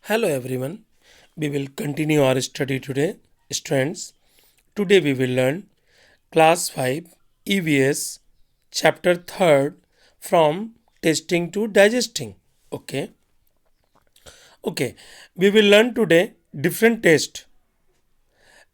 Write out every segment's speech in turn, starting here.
Hello everyone. We will continue our study today. Students, today we will learn class 5 EVS chapter 3rd from tasting to digesting. Okay. Okay. We will learn today different taste.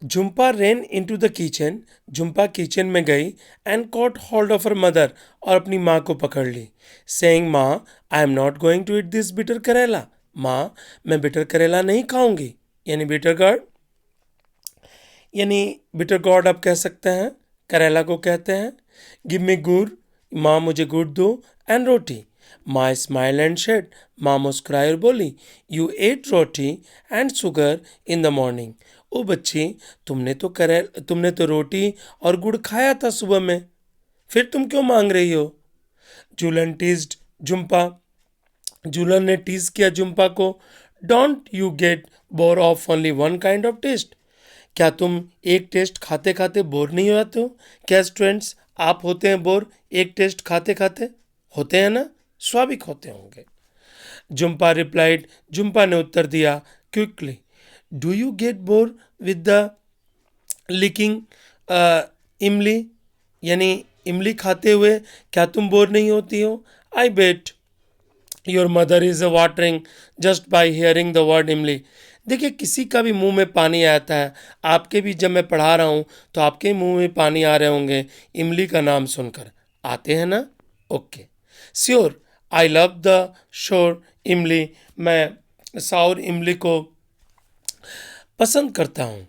Jhumpa ran into the kitchen. Jhumpa kitchen में गई and caught hold of her mother और अपनी माँ को पकड़ ली saying माँ I am not going to eat this bitter karela माँ मैं बिटर करेला नहीं खाऊंगी यानी बिटर गॉड यानी बिटर गॉड आप कह सकते हैं करेला को कहते हैं गिव मी गुड़ माँ मुझे गुड़ दो एंड रोटी माँ स्माइल एंड शेड माँ मुस्कुराई और बोली you ate roti and sugar in the morning ओ बच्ची तुमने तो रोटी और गुड़ खाया था सुबह में फिर तुम क्यों मांग रही हो जूलन टीज्ड जुम्पा जूलन ने टीज किया जुम्पा को don't you get bore of only one kind of taste क्या तुम एक टेस्ट खाते खाते बोर नहीं होते हो क्या स्टूडेंट्स आप होते हैं बोर एक टेस्ट खाते खाते होते हैं ना स्वाभाविक होते होंगे जुम्पा रिप्लाइड जुम्पा ने उत्तर दिया quickly do you get bore with the licking imli यानी इमली खाते हुए क्या तुम बोर नहीं होती हो I bet your mother is watering just by hearing the word imli देखिए किसी का भी मुंह में पानी आता है आपके भी जब मैं पढ़ा रहा हूँ तो आपके मुंह में पानी आ रहे होंगे इमली का नाम सुनकर आते हैं ना okay sure I love the sure इमली मैं साउर इमली को पसंद करता हूँ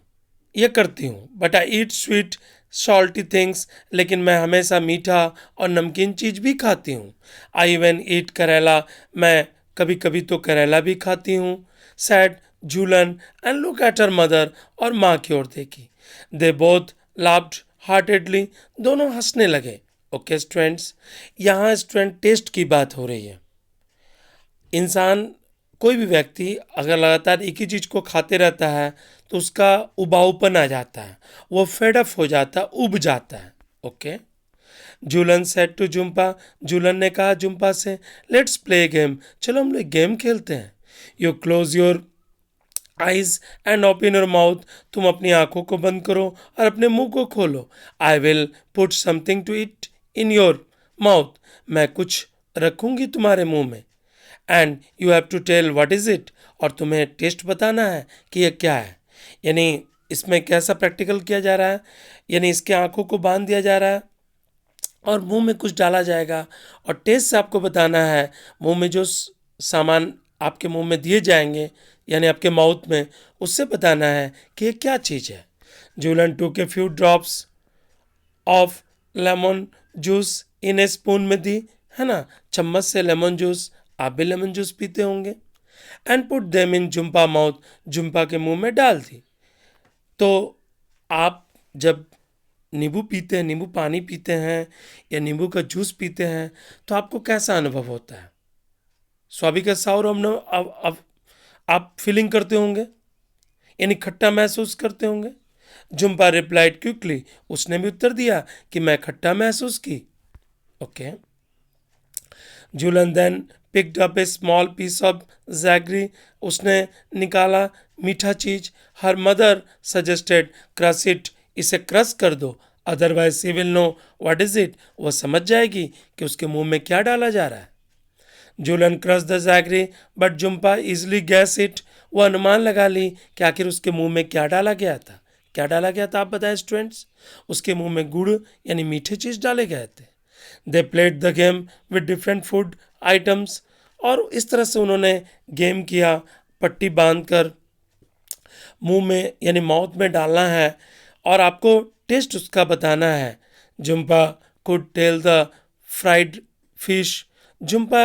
ये करती हूँ but I eat sweet salty things लेकिन मैं हमेशा मीठा और नमकीन चीज़ भी खाती हूँ आई इवन ईट करेला मैं कभी कभी तो करेला भी खाती हूँ sad Jhulan and look at her mother और माँ की ओर देखी दे बोथ लाफ्ड हार्टेडली दोनों हंसने लगे ओके स्टूडेंट्स यहाँ स्टूडेंट टेस्ट की बात हो रही है इंसान कोई भी व्यक्ति अगर लगातार एक ही चीज़ को खाते रहता है तो उसका उबाऊपन आ जाता है वो फेडअप हो जाता है उब जाता है okay Julan said to Jhumpa Julan ने कहा जुम्पा से लेट्स प्ले गेम चलो हम लोग गेम खेलते हैं you close your eyes and open your mouth तुम अपनी आंखों को बंद करो और अपने मुंह को खोलो I will put something to it in your mouth मैं कुछ रखूंगी तुम्हारे मुंह में and you have to tell what is it और तुम्हें टेस्ट बताना है कि ये क्या है यानी इसमें कैसा प्रैक्टिकल किया जा रहा है यानी इसके आंखों को बांध दिया जा रहा है और मुंह में कुछ डाला जाएगा और टेस्ट से आपको बताना है मुंह में जो सामान आपके मुंह में दिए जाएंगे यानी आपके माउथ में उससे बताना है कि ये क्या चीज़ है जूलन टू के few drops of lemon juice in A spoon में दी है ना चम्मच से लेमन जूस आप भी लेमन जूस पीते होंगे and put them in Jhumpa mouth Jhumpa के मुंह में डाल दी तो आप जब नींबू पीते हैं नींबू पानी पीते हैं या नींबू का जूस पीते हैं तो आपको कैसा अनुभव होता है स्वाभाविक साउर अब आप फीलिंग करते होंगे यानी खट्टा महसूस करते होंगे जुम्पा रिप्लाइड क्विकली उसने भी उत्तर दिया कि मैं खट्टा महसूस की okay Julan then picked up a small piece of jaggery उसने निकाला मीठा चीज her mother suggested crush it इसे क्रश कर दो otherwise she will know what is it वह समझ जाएगी कि उसके मुंह में क्या डाला जा रहा है Jhulan crush the jaggery but Jhumpa easily gas it वह अनुमान लगा ली कि आखिर उसके मुंह में क्या डाला गया था क्या डाला गया था आप बताएं स्टूडेंट्स उसके मुंह में गुड़ यानी मीठे चीज़ डाले गए थे they played the game with different food items और इस तरह से उन्होंने गेम किया पट्टी बांधकर मुंह में यानी माउथ में डालना है और आपको टेस्ट उसका बताना है Jhumpa could tell the fried fish Jhumpa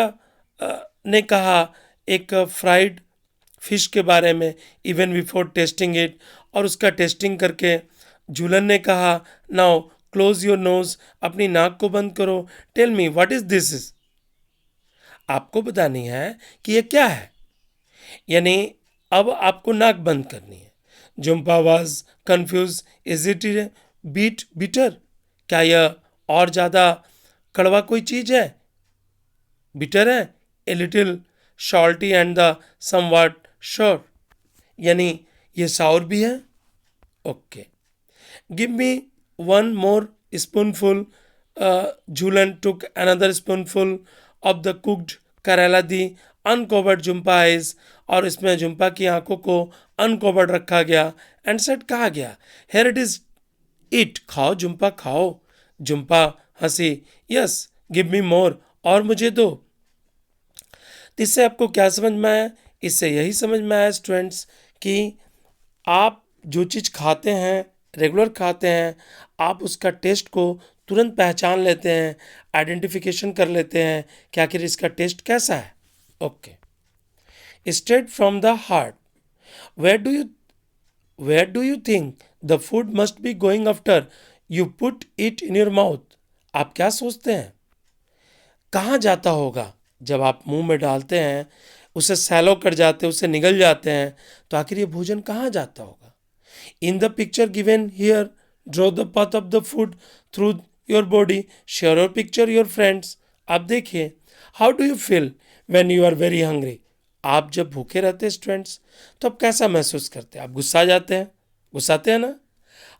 ने कहा एक फ्राइड फिश के बारे में इवन बिफोर टेस्टिंग इट और उसका टेस्टिंग करके जूलन ने कहा नाउ क्लोज योर नोज अपनी नाक को बंद करो tell me what is this is आपको बतानी है कि ये क्या है यानी अब आपको नाक बंद करनी है Jhumpa was confuse is it beet bitter क्या यह और ज़्यादा कड़वा कोई चीज़ है बिटर है a little salty and the somewhat sure यानी ये साउर भी है। Okay, give me one more spoonful. Jhulan took another spoonful of the cooked करेला दी अनकवर्ड जुम्पा आइज, और इसमें जुम्पा की आंखों को अनकवर्ड रखा गया एंड सेट कहा गया हेयर इट इज इट, खाओ जुम्पा खाओ। जुम्पा हंसी, यस गिव मी मोर, और मुझे दो। तो इससे आपको क्या समझ में आया? इससे यही समझ में आया स्टूडेंट्स कि आप जो चीज़ खाते हैं, रेगुलर खाते हैं, आप उसका टेस्ट को तुरंत पहचान लेते हैं, आइडेंटिफिकेशन कर लेते हैं कि आखिर इसका टेस्ट कैसा है। Okay, straight from the heart, where do you where do you think the food must be going after you put it in your mouth? आप क्या सोचते हैं कहाँ जाता होगा जब आप मुंह में डालते हैं, उसे सैलो कर जाते हैं, उसे निगल जाते हैं, तो आखिर ये भोजन कहाँ जाता होगा? In the picture given here, draw the path of the food through your body, share your picture your friends. आप देखिए, how do you feel when you are very hungry? आप जब भूखे रहते हैं स्टूडेंट्स, तो आप कैसा महसूस करते हैं? आप गुस्सा जाते हैं, गुस्साते हैं ना?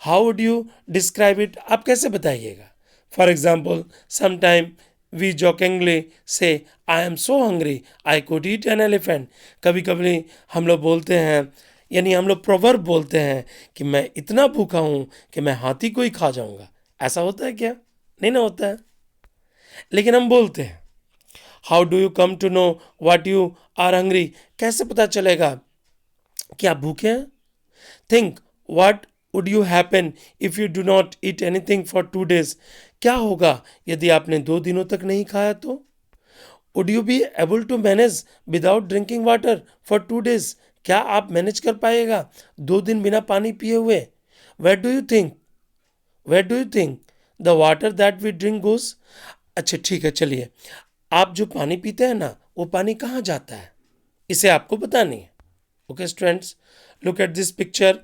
How would you describe it? आप कैसे बताइएगा? For example, sometime we jokingly say I am so hungry I could eat an elephant. कभी कभी हम लोग बोलते हैं, यानी हम लोग प्रोवर्ब बोलते हैं कि मैं इतना भूखा हूँ कि मैं हाथी को ही खा जाऊँगा। ऐसा होता है क्या? नहीं ना होता है, लेकिन हम बोलते हैं। How do you come to know what you are hungry? कैसे पता चलेगा कि आप भूखे हैं? Think what would you happen if you do not eat anything for 2 days? क्या होगा यदि आपने 2 दिनों तक नहीं खाया तो? Would you be able to manage without drinking water for 2 days? क्या आप मैनेज कर पाएगा 2 दिन बिना पानी पिए हुए? Where do you think the water that we drink goes? अच्छा ठीक है, चलिए, आप जो पानी पीते हैं ना, वो पानी कहाँ जाता है, इसे आपको पता नहीं है। Okay students, look at this picture.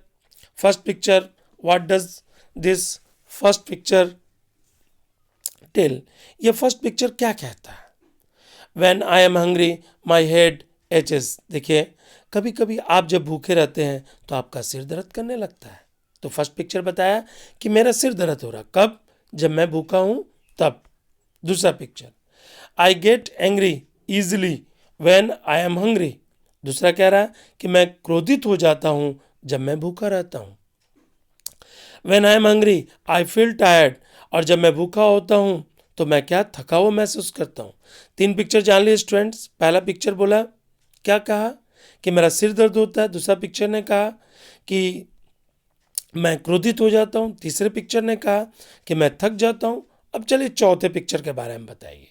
First picture, what does this first picture tell? ये फर्स्ट पिक्चर क्या कहता है? When I am hungry, my head aches। देखिए, कभी कभी आप जब भूखे रहते हैं तो आपका सिर दर्द करने लगता है। तो फर्स्ट पिक्चर बताया कि मेरा सिर दर्द हो रहा, कब? जब मैं भूखा हूँ तब। दूसरा picture, I get angry easily when I am hungry. दूसरा कह रहा है कि मैं क्रोधित हो जाता हूँ जब मैं भूखा रहता हूँ। When I am hungry I feel tired, और जब मैं भूखा होता हूँ तो मैं क्या, थका हुआ महसूस करता हूँ। 3 पिक्चर जान लिए स्टूडेंट्स। पहला पिक्चर बोला, क्या कहा कि मेरा सिर दर्द होता है। दूसरा पिक्चर ने कहा कि मैं क्रोधित हो जाता हूँ। तीसरे पिक्चर ने कहा कि मैं थक जाता हूँ। अब चलिए चौथे पिक्चर के बारे में बताइए।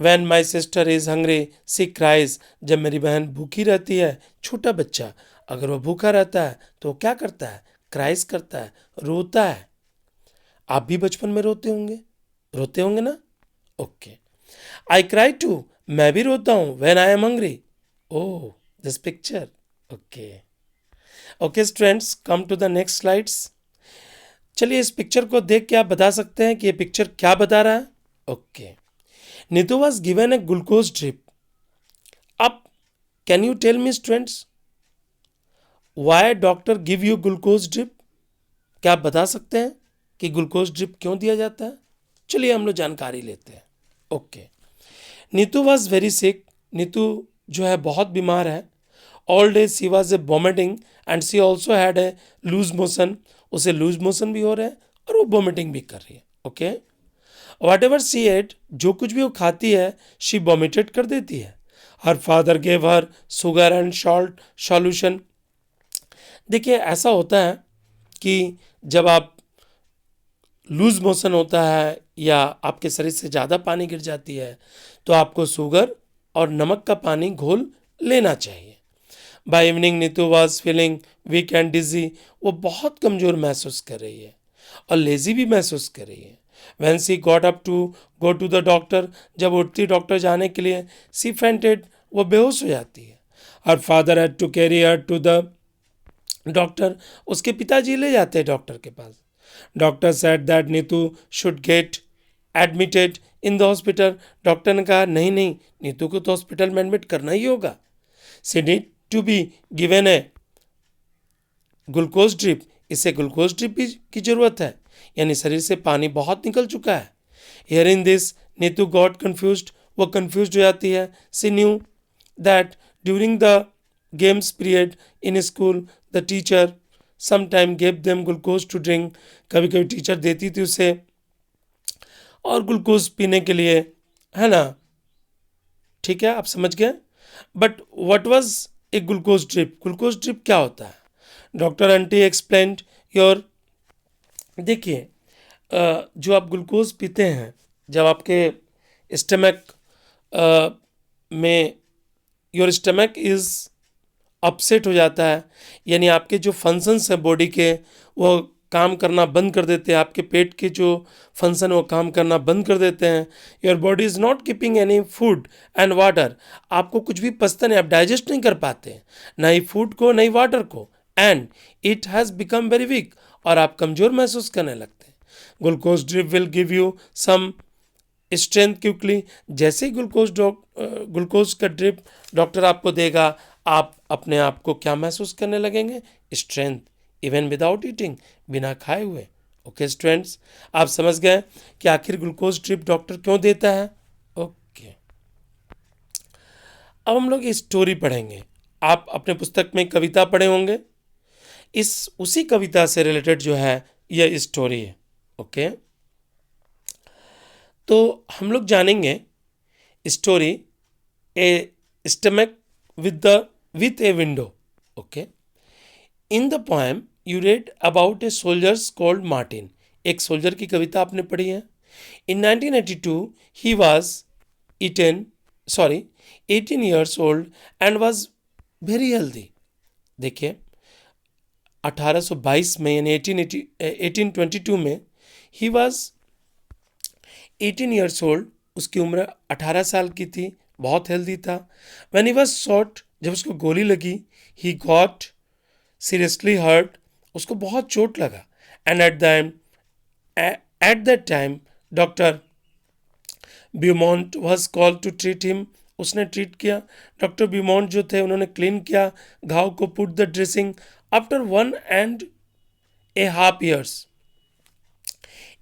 When my sister is hungry, she cries। जब मेरी बहन भूखी रहती है, छोटा बच्चा अगर वो भूखा रहता है तो वो क्या करता है? क्राइस करता है, रोता है। आप भी बचपन में रोते होंगे ना? ओके, आई क्राई टू, मैं भी रोता हूँ। When I am hungry, oh this picture. Okay okay students, come to the next slides. चलिए, इस पिक्चर को देख के आप बता सकते हैं कि ये पिक्चर क्या बता रहा है। Okay, Neetu was given a glucose drip. अब can you tell me students why doctor give you glucose drip? क्या आप बता सकते हैं कि ग्लूकोज ड्रिप क्यों दिया जाता है? चलिए हम लोग जानकारी लेते हैं। Okay, Neetu was very sick. Neetu जो है बहुत बीमार है। All day she was a vomiting and she also had a loose motion. उसे लूज मोशन भी हो रहा है और वो वॉमिटिंग भी कर रही है। Okay, whatever she ate, जो कुछ भी वो खाती है, शी वॉमिटेड कर देती है। Her father gave her sugar and salt solution. देखिए, ऐसा होता है कि जब आप लूज मोशन होता है या आपके शरीर से ज़्यादा पानी गिर जाती है तो आपको शुगर और नमक का पानी घोल लेना चाहिए। By evening Neetu was feeling weak and dizzy. वो बहुत कमज़ोर महसूस कर रही है और लेजी भी महसूस कर रही है। When she got up to go to the doctor, जब उठती डॉक्टर जाने के लिए, सी फेंटेड, वो बेहोश हो जाती है। Her father had to carry her to the doctor, उसके पिताजी ले जाते हैं डॉक्टर के पास। Doctor said that Neetu should get admitted in the hospital. Doctor ने कहा नहीं नहीं, नीतू को तो हॉस्पिटल में एडमिट करना ही होगा। She need to be given a glucose drip, इसे ग्लूकोज ड्रिप की जरूरत है, यानी शरीर से पानी बहुत निकल चुका है। Here in this Neetu got confused, वो कन्फ्यूज हो जाती है। She knew that during the games period in school the teacher sometime gave them glucose to drink, कभी कभी टीचर देती थी उसे और ग्लूकोज पीने के लिए, है ना। ठीक है, आप समझ गए। But what was a glucose drip, glucose drip क्या होता है? डॉक्टर आंटी एक्सप्लेन्ड योर, देखिए जो आप ग्लूकोज पीते हैं, जब आपके स्टमक में योर स्टमक इज़ अपसेट हो जाता है, यानी आपके जो फंक्शंस हैं बॉडी के वो काम करना बंद कर देते हैं, आपके पेट के जो फंक्शन वो काम करना बंद कर देते हैं। Your body is not keeping any food and water, आपको कुछ भी पचता नहीं, आप डाइजेस्ट नहीं कर पाते, ना ही फूड को ना ही वाटर को, and it has become very weak, और आप कमज़ोर महसूस करने लगते हैं। Glucose drip will give you some strength quickly, जैसे ही ग्लूकोज का ड्रिप डॉक्टर आपको देगा, आप अपने आप को क्या महसूस करने लगेंगे? स्ट्रेंथ, इवन विदाउट ईटिंग, बिना खाए हुए। ओके स्टूडेंट्स, आप समझ गए कि आखिर ग्लूकोज ड्रिप डॉक्टर क्यों देता है। ओके, अब हम लोग स्टोरी पढ़ेंगे। आप अपने पुस्तक में कविता पढ़े होंगे, इस उसी कविता से रिलेटेड जो है यह स्टोरी है। ओके, तो हम लोग जानेंगे story A stomach with a window. Okay, in the poem you read about a soldier called Martin, एक सोल्जर की कविता आपने पढ़ी है। In 1982 he was 18 years old and was very healthy। देखिए 1822 में यानी 1822 में he was 18 years old, उसकी उम्र 18 साल की थी, बहुत हेल्दी था। When he was shot, जब उसको गोली लगी, he got seriously hurt, उसको बहुत चोट लगा। And at that time doctor Beaumont was called to treat him, उसने ट्रीट किया। डॉक्टर ब्यूमॉन्ट जो थे उन्होंने क्लीन किया घाव को, put the dressing. After 1.5 years,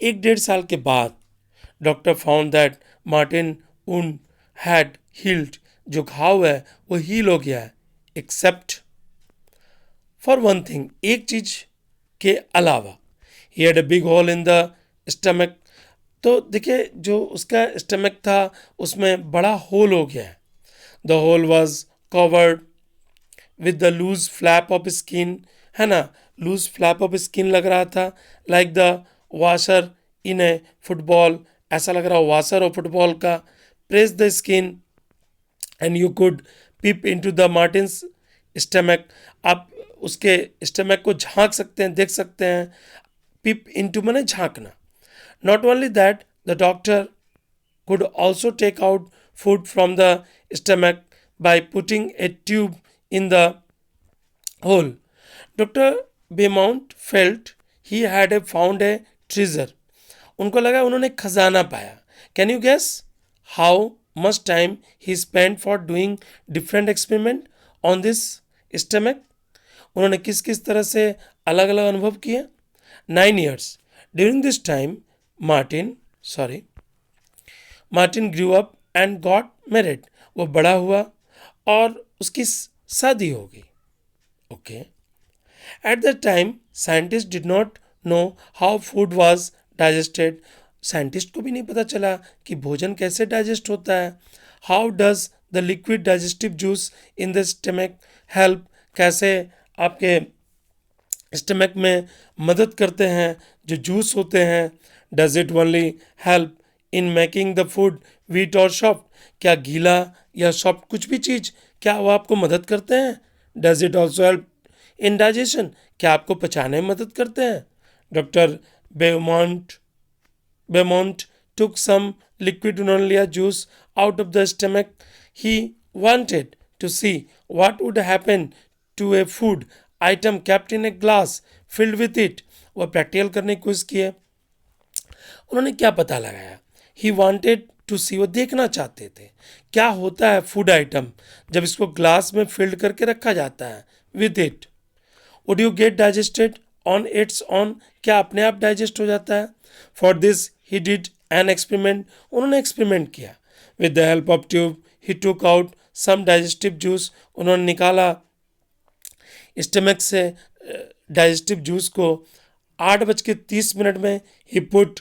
1.5 साल के बाद doctor found that Martin wound had healed, जो घाव है वो हील हो गया है, एक्सेप्ट फॉर वन थिंग, एक चीज के अलावा, he had a big hole in the stomach. तो देखिए जो उसका स्टमक था उसमें बड़ा होल हो गया है। The hole was covered with the loose flap of skin, है ना, लूज फ्लैप ऑफ स्किन लग रहा था, like the washer in a football, ऐसा लग रहा वाशर और फुटबॉल का। Press the skin and you could peep into the Martin's stomach, आप उसके स्टमक को झांक सकते हैं, देख सकते हैं। पिप इनटू माने झांकना। Not only that, the doctor could also take out food from the stomach by putting a tube in the hole. Dr. Beaumont felt he had found a treasure. उनको लगा उन्होंने खजाना पाया। Can you guess how much time he spent for doing different experiment on this stomach? उन्होंने किस किस तरह से अलग अलग अनुभव किए। 9 years. During this time, Martin grew up and got married, वो बड़ा हुआ और उसकी शादी हो गई। Okay, at the time scientist did not know how food was digested, scientist को भी नहीं पता चला कि भोजन कैसे डाइजेस्ट होता है। How does the liquid digestive juice in the stomach help, कैसे आपके स्टमक में मदद करते हैं जो जूस होते हैं। Does it only help in making the food wheat और सॉफ्ट, क्या गीला या सॉफ्ट कुछ भी चीज़ क्या वो आपको मदद करते हैं। Does it also help in digestion, क्या आपको पचाने में मदद करते हैं। Doctor Beaumont took some liquid unolia juice out of the stomach. He wanted to see what would happen to a food item kept in a glass filled with it. वह practical करने की कोशिश की है। उन्होंने क्या पता लगाया। He wanted टू सी, वो देखना चाहते थे क्या होता है फूड आइटम जब इसको ग्लास में फिल्ड करके रखा जाता है with it. Would you get digested on its own, क्या अपने आप डाइजेस्ट हो जाता है। For this he did an experiment, उन्होंने एक्सपेरिमेंट किया। With the help of tube he took out some digestive juice, उन्होंने निकाला स्टमक से डाइजेस्टिव जूस को। 8:30 में he put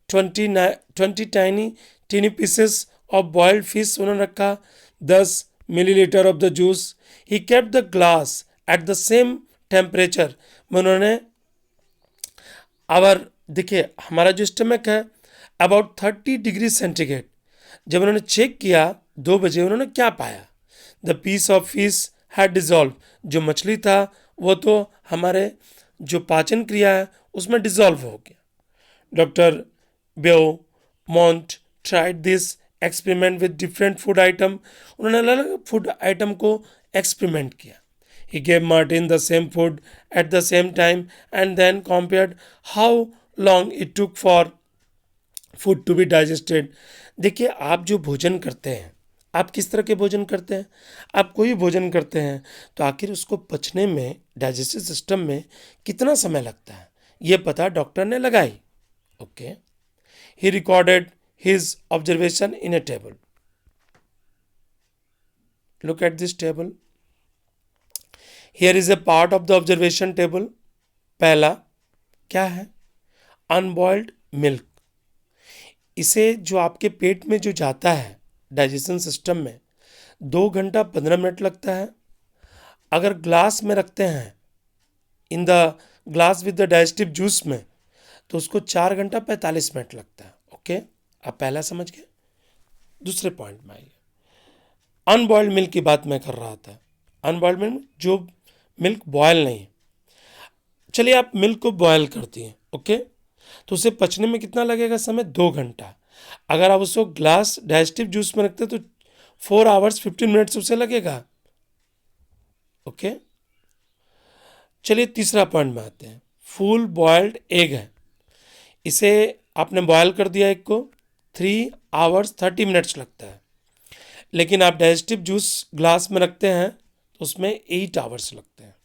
20 tiny pieces of boiled fish, उन्होंने रखा 10 millilitre of the juice. He kept the glass at the same temperature, उन्होंने our, देखिए हमारा जो स्टमक है अबाउट 30 डिग्री सेंटीग्रेड। जब उन्होंने चेक किया 2 बजे, उन्होंने क्या पाया, the piece of fish had dissolved, जो मछली था वो तो हमारे जो पाचन क्रिया है उसमें डिजॉल्व हो गया। Doctor Beaumont tried this experiment with different food item, उन्होंने अलग अलग फूड आइटम को एक्सपेरिमेंट किया। He gave Martin the same food at the same time and then compared how long it took for food to be digested. देखिए आप जो भोजन करते हैं, आप किस तरह के भोजन करते हैं, आप कोई भोजन करते हैं तो आखिर उसको पचने में डाइजेस्टिव सिस्टम में कितना समय लगता है, ये पता डॉक्टर ने लगाई। Okay, he recorded his observation in A table. Look at this table. Here is a part of the observation table. पहला क्या है, अनबॉइल्ड मिल्क। इसे जो आपके पेट में जो जाता है डाइजेशन सिस्टम में 2 घंटा 15 मिनट लगता है। अगर ग्लास में रखते हैं in the glass with the digestive juice में तो उसको 4 घंटा 45 मिनट लगता है। ओके, आप पहला समझ गए। दूसरे पॉइंट में आइए, अनबॉइल्ड मिल्क की बात मैं कर रहा था। अनबॉइल्ड मिल्क जो मिल्क बॉयल नहीं है। चलिए आप मिल्क को बॉयल करती हैं, ओके, तो उसे पचने में कितना लगेगा समय, 2 घंटा। अगर आप उसको ग्लास डाइजेस्टिव जूस में रखते हैं तो 4 आवर्स 15 मिनट्स उसे लगेगा। ओके, चलिए तीसरा पॉइंट में आते हैं। फुल बॉयल्ड एग है, इसे आपने बॉयल कर दिया एग को, 3 आवर्स 30 मिनट्स लगता है। लेकिन आप डाइजेस्टिव जूस ग्लास में रखते हैं तो उसमें 8 आवर्स लगते हैं।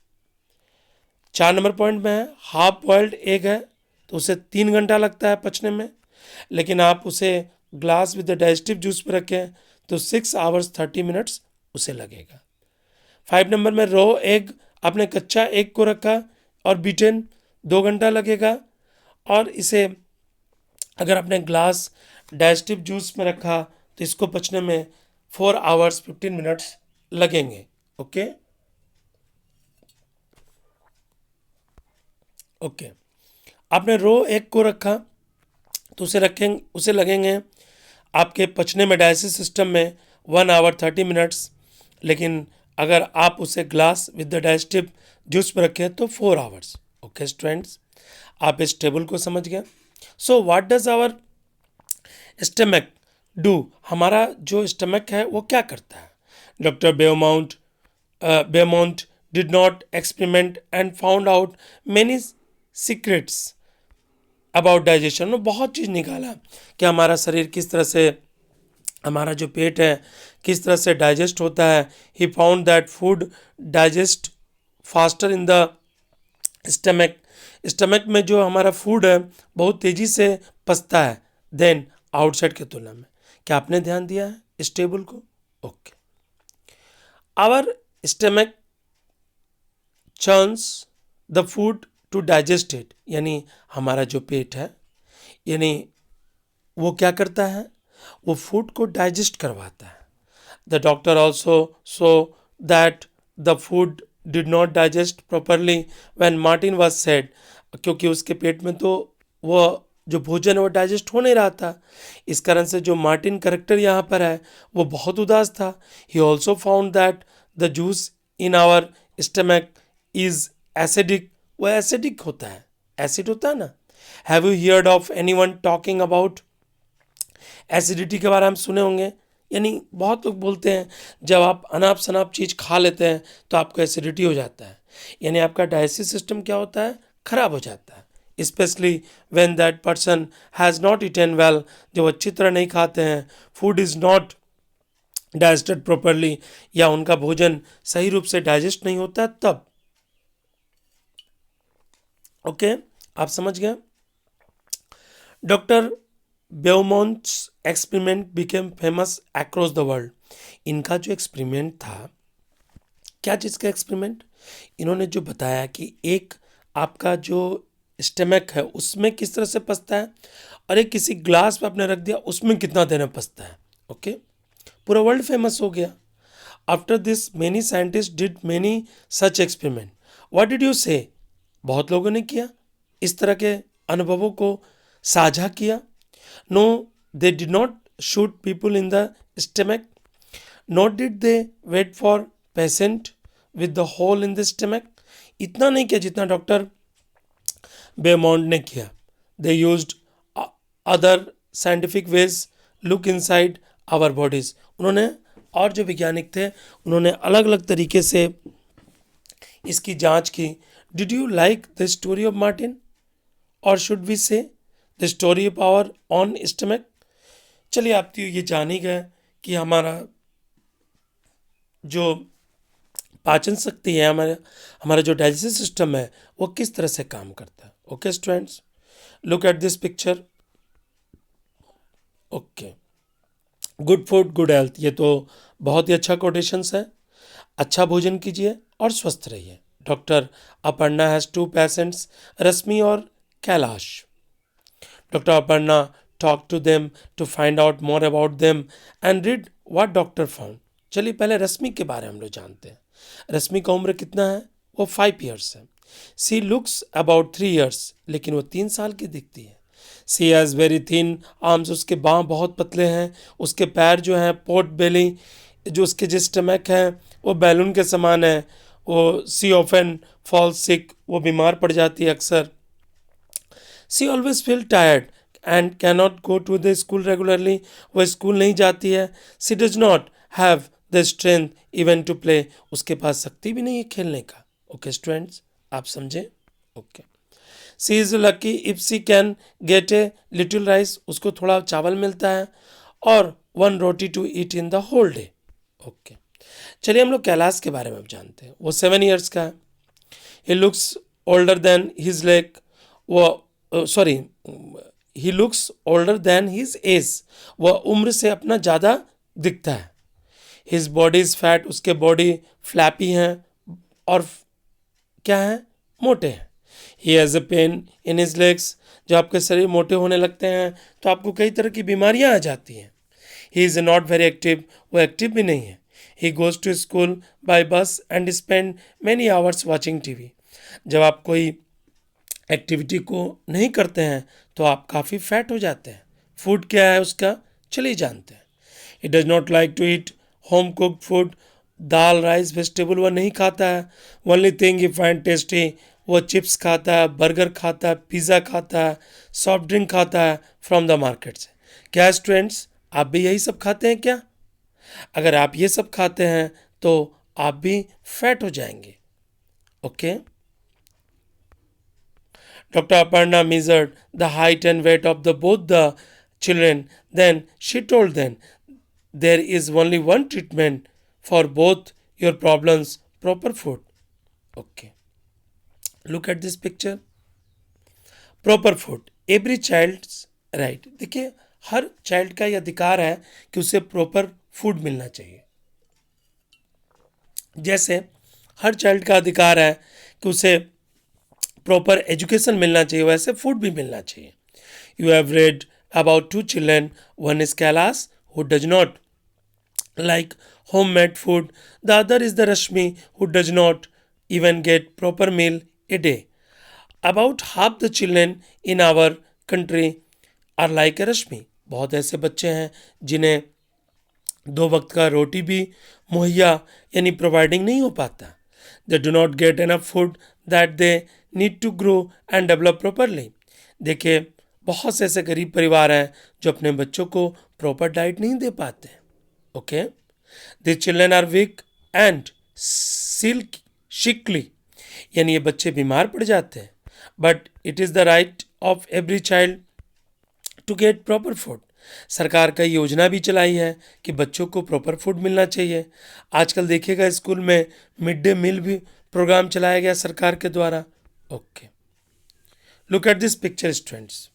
4 नंबर पॉइंट में है, हाफ बॉइल्ड एग है तो उसे 3 घंटा लगता है पचने में, लेकिन आप उसे glass with the digestive juice पर रखें तो 6 आवर्स 30 मिनट्स उसे लगेगा। 5 नंबर में रो एग, आपने कच्चा एग को रखा और बीटेन, 2 घंटा लगेगा। और इसे अगर आपने ग्लास डाइजेस्टिव जूस में रखा तो इसको पचने में 4 आवर्स 15 मिनट्स लगेंगे। ओके ओके, आपने रो एग को रखा तो उसे लगेंगे आपके पचने में डाइजेस्टिव सिस्टम में 1 आवर 30 मिनट्स, लेकिन अगर आप उसे glass with the digestive juice पर रखें तो 4 आवर्स। ओके स्टूडेंट्स, आप इस टेबल को समझ गए। So what does our stomach do, हमारा जो स्टमक है वो क्या करता है। Doctor Beaumont did not experiment and found out many secrets about digestion, उन्होंने बहुत चीज़ निकाला कि हमारा शरीर किस तरह से, हमारा जो पेट है किस तरह से डाइजेस्ट होता है। He found that food digest faster in the stomach, stomach में जो हमारा फूड है बहुत तेज़ी से पचता है देन आउटसाइड की तुलना में। क्या आपने ध्यान दिया है इस टेबल को। Okay, our stomach churns the food to digest it, यानी हमारा जो पेट है यानी वो क्या करता है, वो फूड को डाइजेस्ट करवाता है। The doctor also so that the food did not digest properly when Martin was said, क्योंकि उसके पेट में तो वो जो भोजन है वो डाइजेस्ट हो नहीं रहा था। इस कारण से जो मार्टिन करेक्टर यहाँ पर है वो बहुत उदास था। He also found that the juice in our stomach is acidic, वो एसिडिक होता है, एसिड होता है ना। Have you heard of anyone talking about acidity के बारे में सुने होंगे, यानी बहुत लोग बोलते हैं जब आप अनाप शनाप चीज़ खा लेते हैं तो आपको एसिडिटी हो जाता है, यानी आपका डाइजेस्टिव सिस्टम क्या होता है, खराब हो जाता है। Specially when that person has not eaten well, जो अच्छी तरह नहीं खाते हैं, food is not digested properly, या उनका भोजन सही रूप से डाइजेस्ट नहीं होता, तब। ओके, आप समझ गए। Doctor Beaumont's experiment became famous across the world. इनका जो एक्सपेरिमेंट था, क्या चीज़ का एक्सपेरिमेंट, इन्होंने जो बताया कि एक आपका जो स्टमक है उसमें किस तरह से पचता है, और एक किसी ग्लास में आपने रख दिया उसमें कितना देर में पचता है। ओके, पूरा वर्ल्ड फेमस हो गया। After this many scientist did many such experiment. What did you से, बहुत लोगों ने किया, इस तरह के अनुभवों को साझा किया। No, they did not shoot people in the stomach, not did they wait for patient with the hole in the stomach. इतना नहीं किया जितना डॉक्टर बेमॉन्ड ने किया। They used other scientific ways look inside our bodies. उन्होंने, और जो वैज्ञानिक थे, उन्होंने अलग अलग तरीके से इसकी जांच की। Did you like the story of Martin, और should we say the story of our own stomach. चलिए, आप तो ये जान ही गए कि हमारा जो पाचन शक्ति है, हमारा हमारा जो डाइजेस्टिव सिस्टम है, वो किस तरह से काम करता है। Okay students, look at this picture. Okay, good food good health, ये तो बहुत ही अच्छा कोटेशंस है। अच्छा भोजन कीजिए और स्वस्थ रहिए। Doctor Aparna has two patients, Rashmi और Kailash. Doctor Aparna talk to them to find out more about them and read what doctor found. चलिए, पहले रश्मि के बारे में हम लोग जानते हैं। रश्मि का उम्र कितना है, वो 5 ईयर्स है। सी लुक्स अबाउट 3 ईयर्स, लेकिन वो 3 साल की दिखती है। सी हैज़ वेरी थिन आर्म्स, उसके बाँह बहुत पतले हैं। उसके पैर जो हैं, पोर्ट बेली, जो उसके जो स्टमक है वो बैलून के समान है। वो सी ऑफन फॉल सिक, वो बीमार पड़ जाती है अक्सर। She always feel tired and cannot go to the school regularly, वो स्कूल नहीं जाती है। She does not have the strength even to play, उसके पास शक्ति भी नहीं है खेलने का। ओके स्टूडेंट्स, आप समझे। Okay, she is lucky if she can get a little rice, उसको थोड़ा चावल मिलता है, और 1 roti to eat in the whole day. Okay, चलिए हम लोग कैलाश के बारे में अब जानते हैं। वो 7 ईयर्स का है। He looks older than his leg, वो sorry, he looks older than his age, वह उम्र से अपना ज़्यादा दिखता है। हिज बॉडी इज़ फैट, उसके बॉडी फ्लैपी हैं और क्या है, मोटे हैं। He has a pain in his legs, जब आपके शरीर मोटे होने लगते हैं तो आपको कई तरह की बीमारियां आ जाती हैं। He is not very active, वो एक्टिव भी नहीं है। He goes to school by bus and spend many hours watching TV. जब आप कोई एक्टिविटी को नहीं करते हैं तो आप काफ़ी फैट हो जाते हैं। फूड क्या है उसका, चलिए जानते हैं। He does not like to eat home cooked food, dal rice vegetable वह नहीं खाता है। Only thing he find tasty, वो चिप्स खाता है, बर्गर खाता है, पिज़्ज़ा खाता है, सॉफ्ट ड्रिंक खाता है फ्रॉम द मार्केट से। क्या स्टूडेंट्स, आप भी यही सब खाते हैं क्या? अगर आप ये सब खाते हैं तो आप भी फैट हो जाएंगे। Okay, Dr. Aparna measured the height and weight of both the children. Then she told them, there is only one treatment for both your problems, proper food. Okay. Look at this picture. Proper food. Every child's right. देखिए, her child का यह अधिकार है कि उसे proper food मिलना चाहिए। जैसे हर चाइल्ड का अधिकार है कि उसे प्रॉपर एजुकेशन मिलना चाहिए, वैसे फूड भी मिलना चाहिए। You have read about 2 children, one is Kailash who does not like homemade food, the other is the Rashmi who does not even get proper meal a day. About half the children in our country are like a Rashmi. बहुत ऐसे बच्चे हैं जिन्हें 2 वक्त का रोटी भी मुहैया यानी प्रोवाइडिंग नहीं हो पाता। They do not get enough food that they need to grow and develop properly. देखिए, बहुत से ऐसे गरीब परिवार हैं जो अपने बच्चों को प्रॉपर डाइट नहीं दे पाते। Okay, These children are weak and sickly, यानी ये बच्चे बीमार पड़ जाते हैं। but it is the right of every child to get proper food. सरकार का योजना भी चलाई है कि बच्चों को प्रॉपर फूड मिलना चाहिए। आजकल देखिएगा स्कूल में मिड डे मील भी प्रोग्राम चलाया गया सरकार के द्वारा। Okay, look at this picture students.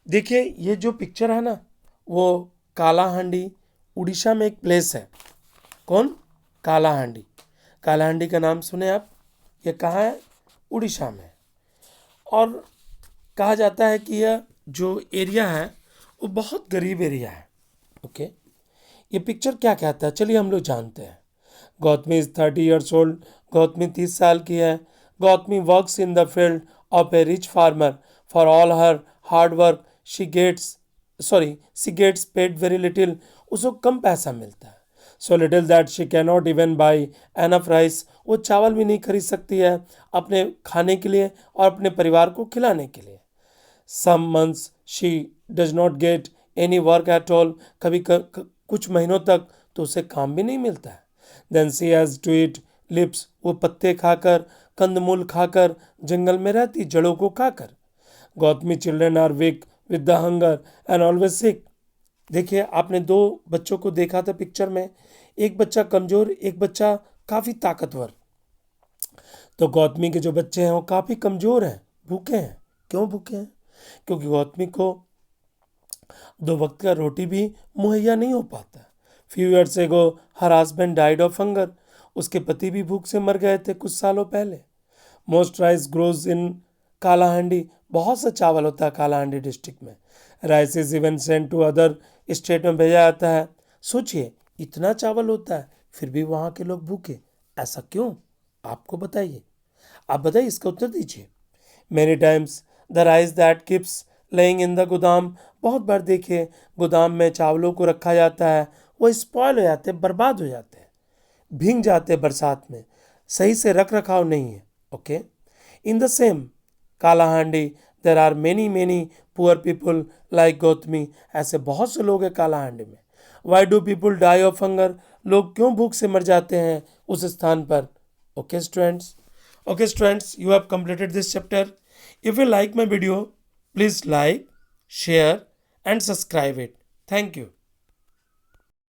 देखिए ये जो पिक्चर है ना, वो कालाहांडी उड़ीसा में एक प्लेस है। कौन? कालाहांडी। कालाहांडी का नाम सुने आप? ये कहाँ है? उड़ीसा में। और कहा जाता है कि यह जो एरिया है वो बहुत गरीब एरिया है। ओके, ये पिक्चर क्या कहता है चलिए हम लोग जानते हैं। Gautami is 30 years old. Gautami 30 साल की है। Gautami works in the field of a rich farmer. For all her hard work she gets paid very little. उसको कम पैसा मिलता है। So little that she can not even buy enough rice. वो चावल भी नहीं खरीद सकती है अपने खाने के लिए और अपने परिवार को खिलाने के लिए। Some months she does not get any work at all. कभी कुछ महीनों तक तो उसे काम भी नहीं मिलता है। Then she has to eat leaves. वो पत्ते खाकर, कंदमूल खाकर, जंगल में रहती, जड़ों को खाकर। Gautami children are weak with the hunger and always sick. देखिए आपने दो बच्चों को देखा था पिक्चर में, एक बच्चा कमजोर, एक बच्चा काफ़ी ताकतवर। तो गौतमी के जो बच्चे हैं वो काफ़ी कमजोर हैं, भूखे हैं। क्यों भूखे हैं? क्योंकि गौतमी को 2 वक्त का रोटी भी मुहैया नहीं हो पाता। Few years ago her husband died of hunger. उसके पति भी भूख से मर गए थे कुछ सालों पहले। Most rice grows in Kalahandi. बहुत सा चावल होता है कालाहांडी डिस्ट्रिक्ट में। Rice is even sent to other state में भेजा जाता है। सोचिए इतना चावल होता है फिर भी वहाँ के लोग भूखे, ऐसा क्यों? आपको बताइए, आप बताइए, इसका उत्तर दीजिए। Many times the rice that keeps laying in the गोदाम। बहुत बार देखिए गोदाम में चावलों को रखा जाता है, वो स्पॉयल हो जाते हैं, बर्बाद हो जाते हैं, भीग जाते हैं बरसात में, सही से रख रखाव नहीं है। Okay, in the same Kalahandi there are many poor people like Gautami. ऐसे बहुत से लोग हैं कालाहांडी में। Why do people die of hunger. लोग क्यों भूख से मर जाते हैं उस स्थान पर? Okay students, you have completed this chapter. If you like my video, please like, share and subscribe it. Thank you.